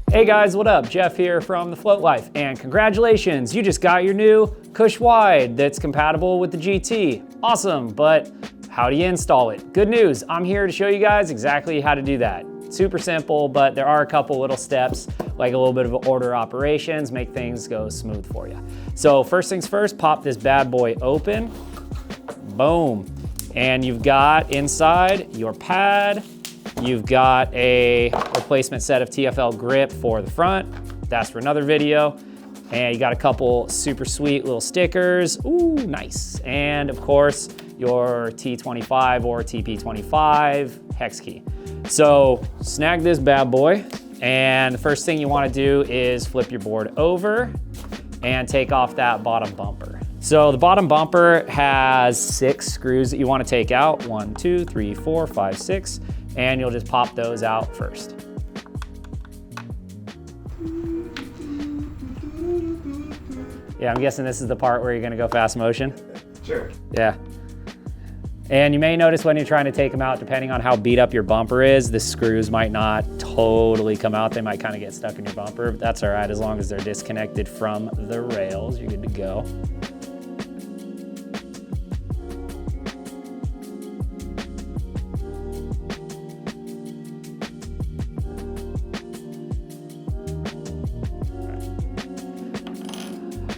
Hey guys, what up? Jeff here from TheFloatLife, and congratulations, you just got your new Kush Wide that's compatible with the GT. Awesome, but how do you install it? Good news, I'm here to show you guys exactly how to do that. Super simple, but there are a couple little steps, like a little bit of order operations, make things go smooth for you. So first things first, pop this bad boy open. Boom. And you've got inside your pad, you've got a replacement set of TFL grip for the front. That's for another video. And you got a couple super sweet little stickers. Ooh, nice. And of course, your T25 or TP25 hex key. So snag this bad boy. And the first thing you want to do is flip your board over and take off that bottom bumper. So the bottom bumper has 6 screws that you want to take out. 1, 2, 3, 4, 5, 6. And you'll just pop those out first. Yeah, I'm guessing this is the part where you're gonna go fast motion? Sure. Yeah. And you may notice when you're trying to take them out, depending on how beat up your bumper is, the screws might not totally come out. They might kind of get stuck in your bumper, but that's all right. As long as they're disconnected from the rails, you're good to go.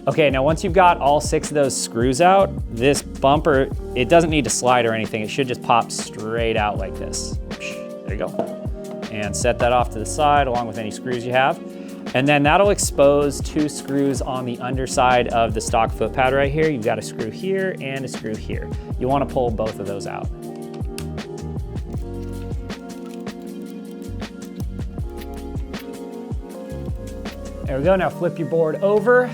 Okay, now once you've got all 6 of those screws out, this bumper, it doesn't need to slide or anything. It should just pop straight out like this. There you go. And set that off to the side along with any screws you have. And then that'll expose 2 screws on the underside of the stock foot pad right here. You've got a screw here and a screw here. You want to pull both of those out. There we go, now flip your board over.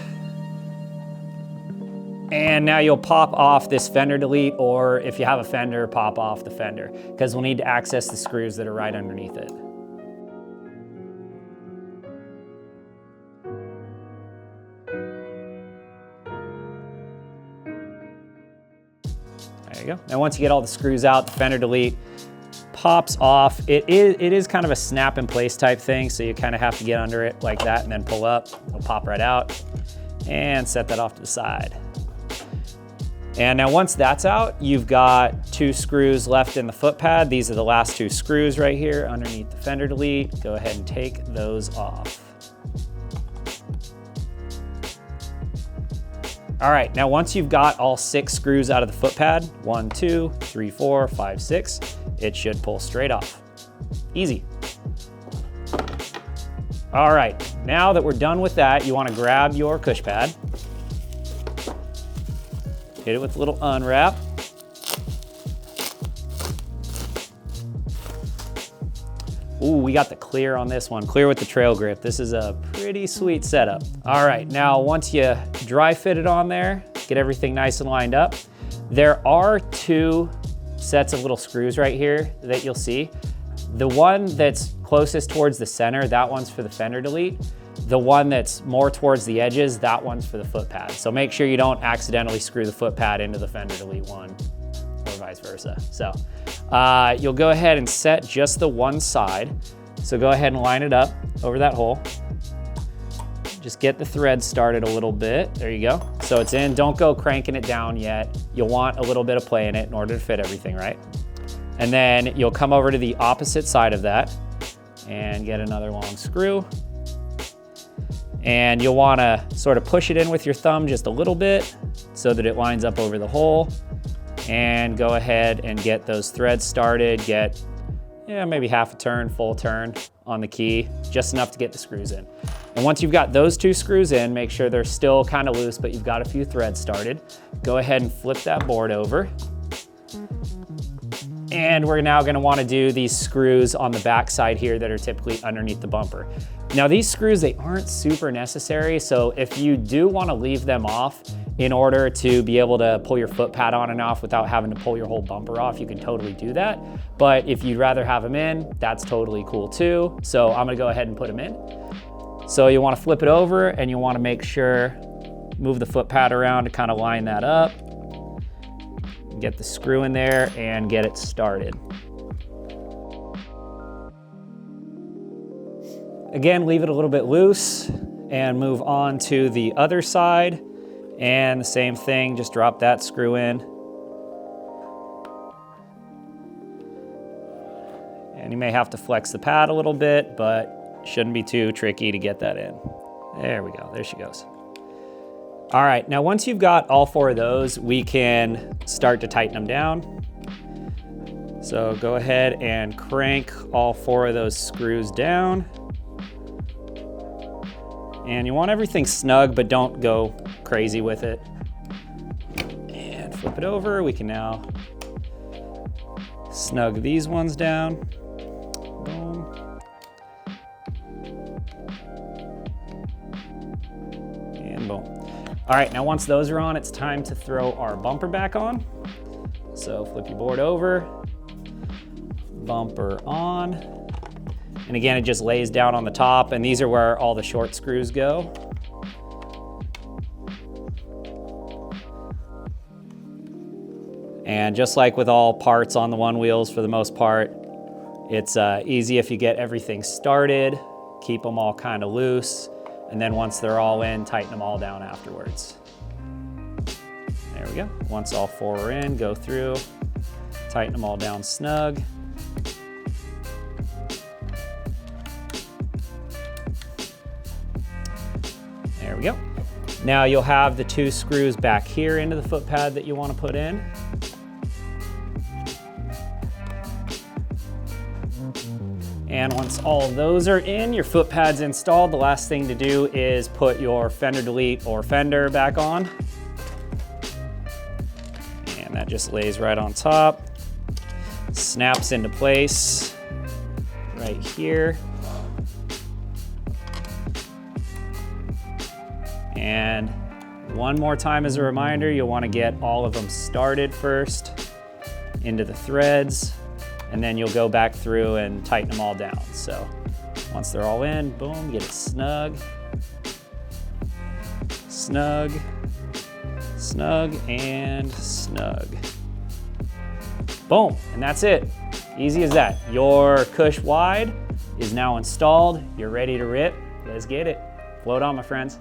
And now you'll pop off this fender delete, or if you have a fender, pop off the fender, because we'll need to access the screws that are right underneath it. There you go. Now once you get all the screws out, the fender delete pops off. It is kind of a snap in place type thing, so you kind of have to get under it like that and then pull up. It'll pop right out and set that off to the side. And now once that's out, you've got 2 screws left in the foot pad. These are the last 2 screws right here underneath the fender delete. Go ahead and take those off. All right, now once you've got all 6 screws out of the foot pad, 1, 2, 3, 4, 5, 6, it should pull straight off. Easy. All right, now that we're done with that, you want to grab your Kush Pad. Hit it with a little unwrap. Ooh, we got the clear on this one. Clear with the trail grip. This is a pretty sweet setup. All right, now once you dry fit it on there, get everything nice and lined up. There are 2 sets of little screws right here that you'll see. The one that's closest towards the center, that one's for the fender delete. The one that's more towards the edges, that one's for the foot pad. So make sure you don't accidentally screw the foot pad into the fender delete one, or vice versa. So you'll go ahead and set just the one side. So go ahead and line it up over that hole. Just get the thread started a little bit. There you go. So it's in, don't go cranking it down yet. You'll want a little bit of play in it in order to fit everything, right? And then you'll come over to the opposite side of that and get another long screw. And you'll want to sort of push it in with your thumb just a little bit so that it lines up over the hole. And go ahead and get those threads started. Get maybe half a turn, full turn on the key, just enough to get the screws in. And once you've got those 2 screws in, make sure they're still kind of loose, but you've got a few threads started. Go ahead and flip that board over. And we're now gonna wanna do these screws on the back side here that are typically underneath the bumper. Now these screws, they aren't super necessary, so if you do wanna leave them off in order to be able to pull your foot pad on and off without having to pull your whole bumper off, you can totally do that. But if you'd rather have them in, that's totally cool too. So I'm gonna go ahead and put them in. So you wanna flip it over and you wanna make sure, move the foot pad around to kind of line that up. Get the screw in there and get it started. Again, leave it a little bit loose and move on to the other side. And the same thing, just drop that screw in. And you may have to flex the pad a little bit, but shouldn't be too tricky to get that in. There we go, there she goes. All right, now once you've got all 4 of those, we can start to tighten them down. So go ahead and crank all 4 of those screws down. And you want everything snug, but don't go crazy with it. And flip it over. We can now snug these ones down. Boom. And boom. All right, now once those are on, it's time to throw our bumper back on. So flip your board over, bumper on. And again, it just lays down on the top, and these are where all the short screws go. And just like with all parts on the Onewheels, for the most part, it's easy if you get everything started, keep them all kind of loose, and then once they're all in, tighten them all down afterwards. There we go. Once all 4 are in, go through, tighten them all down snug. There we go. Now you'll have the 2 screws back here into the foot pad that you want to put in. And once all those are in, your foot pad's installed, the last thing to do is put your fender delete or fender back on. And that just lays right on top, snaps into place right here. And one more time as a reminder, you'll want to get all of them started first into the threads, and then you'll go back through and tighten them all down. So once they're all in, boom, get it snug, snug, snug, and snug. Boom, and that's it. Easy as that. Your Kush Wide is now installed. You're ready to rip. Let's get it. Float on, my friends.